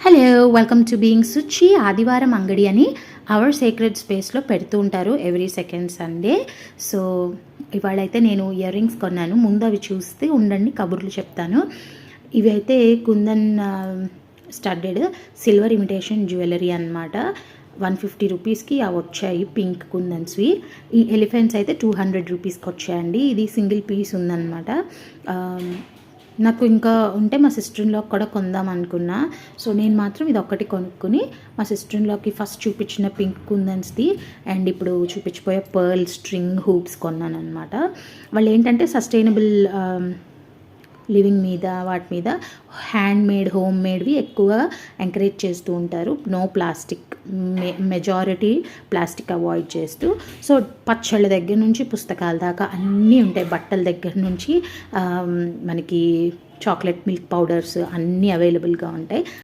Hello, welcome to being Suchi. ఆదివారం అంగడి అని అవర్ సీక్రెట్ స్పేస్లో పెడుతూ ఉంటారు ఎవ్రీ సెకండ్ సండే. సో ఇవాళైతే నేను ఇయర్ రింగ్స్ కొన్నాను. ముందు అవి చూస్తే ఉండండి, కబుర్లు చెప్తాను. ఇవి అయితే kundan studded silver imitation jewellery అనమాట. 150 రూపీస్కి అవి వచ్చాయి, పింక్ కుందన్స్వి. ఈ ఎలిఫెంట్స్ అయితే 200 రూపీస్కి వచ్చాయండి. ఇది సింగిల్ పీస్ ఉందన్నమాట. నాకు ఇంకా ఉంటే మా సిస్టర్ ఇన్‌లాకి కూడా కొందాం అనుకున్నా. సో నేను మాత్రం ఇది ఒక్కటి కొనుక్కొని మా సిస్టర్ ఇన్‌లాకి ఫస్ట్ చూపించిన పింక్ కుందన్స్‌ది అండ్ ఇప్పుడు చూపించబోయే పర్ల్ స్ట్రింగ్ హూప్స్ కొన్నానన్నమాట. వాళ్ళు ఏంటంటే సస్టైనబుల్ లివింగ్ మీద వాటి మీద హ్యాండ్ మేడ్ హోమ్ మేడ్వి ఎక్కువగా ఎంకరేజ్ చేస్తూ ఉంటారు. No plastic, majority plastic avoid చేస్తూ. సో పచ్చళ్ళ దగ్గర నుంచి పుస్తకాల దాకా అన్నీ ఉంటాయి. బట్టల దగ్గర నుంచి మనకి చాక్లెట్ మిల్క్ పౌడర్స్ అన్నీ అవైలబుల్గా ఉంటాయి.